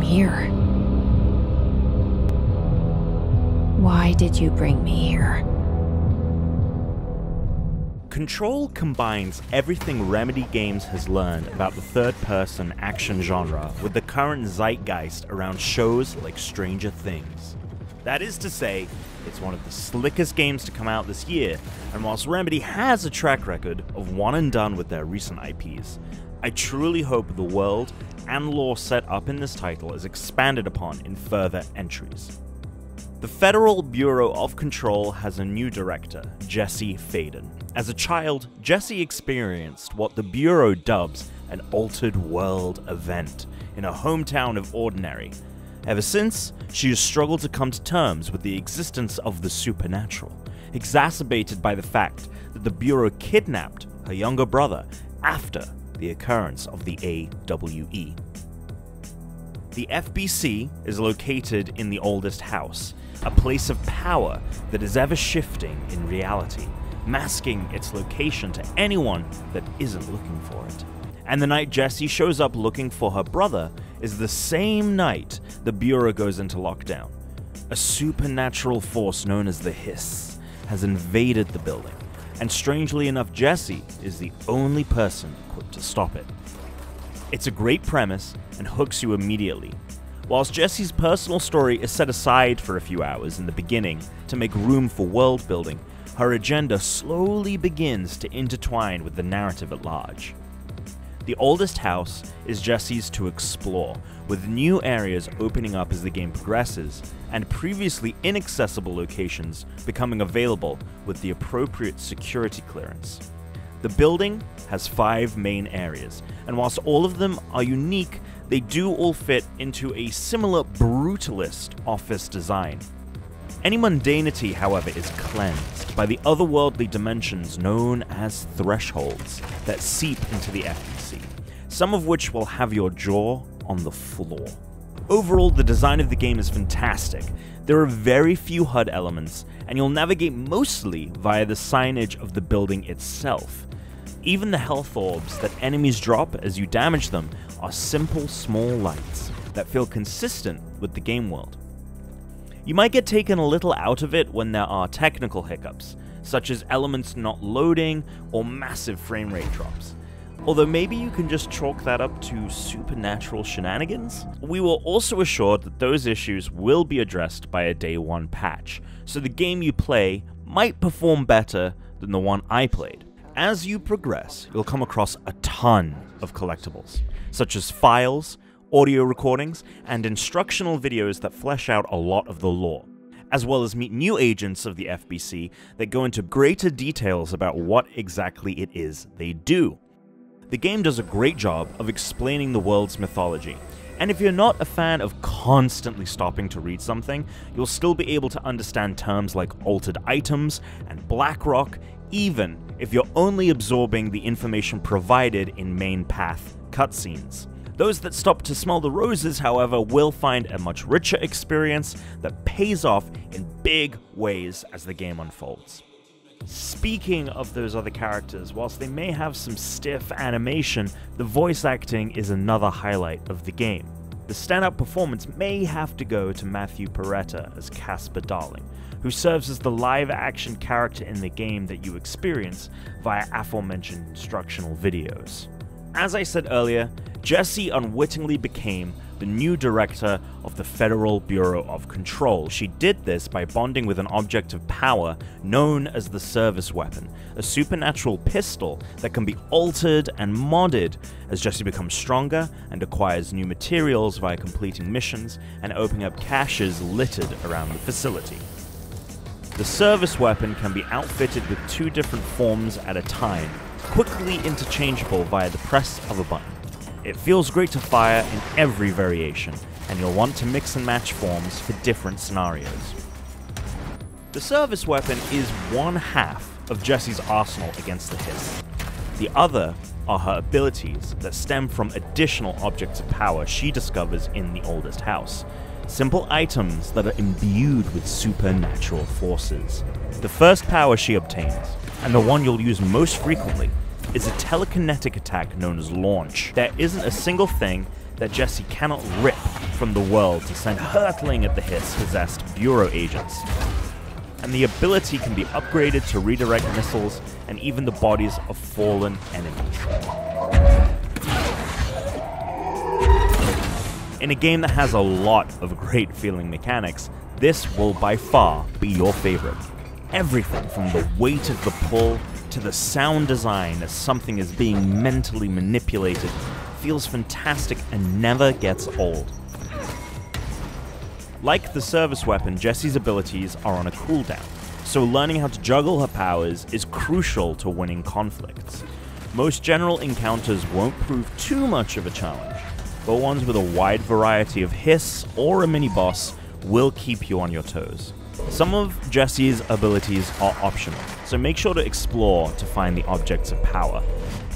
here? Why did you bring me here? Control combines everything Remedy Games has learned about the third-person action genre with the current zeitgeist around shows like Stranger Things. That is to say, it's one of the slickest games to come out this year, and whilst Remedy has a track record of one and done with their recent IPs, I truly hope the world and lore set up in this title is expanded upon in further entries. The Federal Bureau of Control has a new director, Jesse Faden. As a child, Jesse experienced what the Bureau dubs an altered world event in her hometown of Ordinary. Ever since, she has struggled to come to terms with the existence of the supernatural, exacerbated by the fact that the Bureau kidnapped her younger brother after the occurrence of the AWE. The FBC is located in the oldest house, a place of power that is ever shifting in reality, masking its location to anyone that isn't looking for it. And the night Jessie shows up looking for her brother is the same night the Bureau goes into lockdown. A supernatural force known as the Hiss has invaded the building, and strangely enough, Jessie is the only person equipped to stop it. It's a great premise and hooks you immediately. Whilst Jessie's personal story is set aside for a few hours in the beginning to make room for world building, her agenda slowly begins to intertwine with the narrative at large. The oldest house is Jessie's to explore, with new areas opening up as the game progresses, and previously inaccessible locations becoming available with the appropriate security clearance. The building has 5 main areas, and whilst all of them are unique, they do all fit into a similar brutalist office design. Any mundanity, however, is cleansed by the otherworldly dimensions known as thresholds that seep into the FBC, some of which will have your jaw on the floor. Overall, the design of the game is fantastic. There are very few HUD elements, and you'll navigate mostly via the signage of the building itself. Even the health orbs that enemies drop as you damage them are simple, small lights that feel consistent with the game world. You might get taken a little out of it when there are technical hiccups, such as elements not loading or massive frame rate drops. Although maybe you can just chalk that up to supernatural shenanigans? We were also assured that those issues will be addressed by a day 1 patch, so the game you play might perform better than the one I played. As you progress, you'll come across a ton of collectibles, such as files, audio recordings, and instructional videos that flesh out a lot of the lore, as well as meet new agents of the FBC that go into greater details about what exactly it is they do. The game does a great job of explaining the world's mythology, and if you're not a fan of constantly stopping to read something, you'll still be able to understand terms like altered items and Blackrock, even if you're only absorbing the information provided in main path cutscenes. Those that stop to smell the roses, however, will find a much richer experience that pays off in big ways as the game unfolds. Speaking of those other characters, whilst they may have some stiff animation, the voice acting is another highlight of the game. The standout performance may have to go to Matthew Peretta as Casper Darling, who serves as the live-action character in the game that you experience via aforementioned instructional videos. As I said earlier, Jessie unwittingly became the new director of the Federal Bureau of Control. She did this by bonding with an object of power known as the service weapon, a supernatural pistol that can be altered and modded as Jessie becomes stronger and acquires new materials via completing missions and opening up caches littered around the facility. The service weapon can be outfitted with 2 different forms at a time, quickly interchangeable via the press of a button. It feels great to fire in every variation, and you'll want to mix and match forms for different scenarios. The service weapon is one half of Jessie's arsenal against the Hiss. The other are her abilities that stem from additional objects of power she discovers in the oldest house. Simple items that are imbued with supernatural forces. The first power she obtains, and the one you'll use most frequently, is a telekinetic attack known as Launch. There isn't a single thing that Jessie cannot rip from the world to send hurtling at the Hiss-possessed Bureau agents. And the ability can be upgraded to redirect missiles and even the bodies of fallen enemies. In a game that has a lot of great feeling mechanics, this will by far be your favorite. Everything from the weight of the pull to the sound design as something is being mentally manipulated feels fantastic and never gets old. Like the service weapon, Jessie's abilities are on a cooldown, so learning how to juggle her powers is crucial to winning conflicts. Most general encounters won't prove too much of a challenge, but ones with a wide variety of hiss or a mini-boss will keep you on your toes. Some of Jessie's abilities are optional, so make sure to explore to find the objects of power.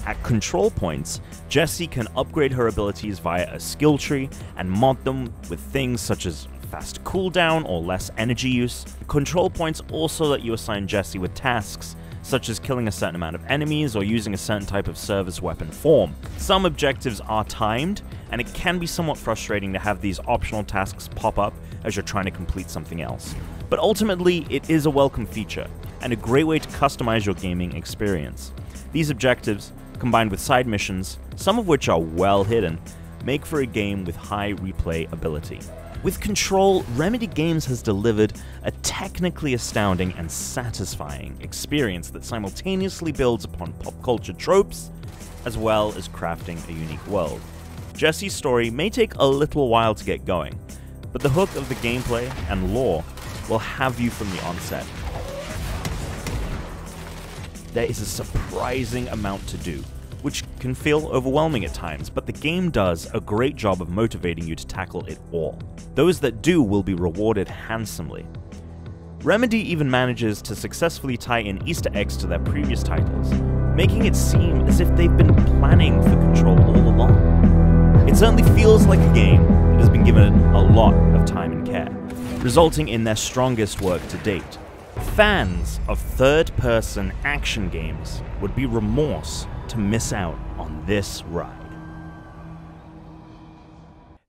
At control points, Jessie can upgrade her abilities via a skill tree and mod them with things such as fast cooldown or less energy use. Control points also let you assign Jessie with tasks, such as killing a certain amount of enemies or using a certain type of service weapon form. Some objectives are timed, and it can be somewhat frustrating to have these optional tasks pop up as you're trying to complete something else. But ultimately, it is a welcome feature, and a great way to customize your gaming experience. These objectives, combined with side missions, some of which are well hidden, make for a game with high replay ability. With Control, Remedy Games has delivered a technically astounding and satisfying experience that simultaneously builds upon pop culture tropes, as well as crafting a unique world. Jessie's story may take a little while to get going, but the hook of the gameplay and lore will have you from the onset. There is a surprising amount to do, which can feel overwhelming at times, but the game does a great job of motivating you to tackle it all. Those that do will be rewarded handsomely. Remedy even manages to successfully tie in Easter eggs to their previous titles, making it seem as if they've been planning for Control all along. It certainly feels like a game that has been given a lot of time and care, resulting in their strongest work to date. Fans of third-person action games would be remorse to miss out on this ride.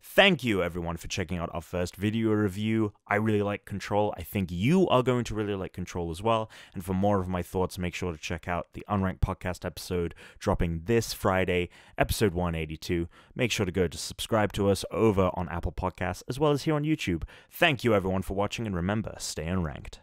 Thank you everyone for checking out our first video review. I really like Control. I think you are going to really like Control as well. And for more of my thoughts, make sure to check out the Unranked podcast episode dropping this Friday, episode 182. Make sure to go to subscribe to us over on Apple Podcasts as well as here on YouTube. Thank you everyone for watching, and remember, stay unranked.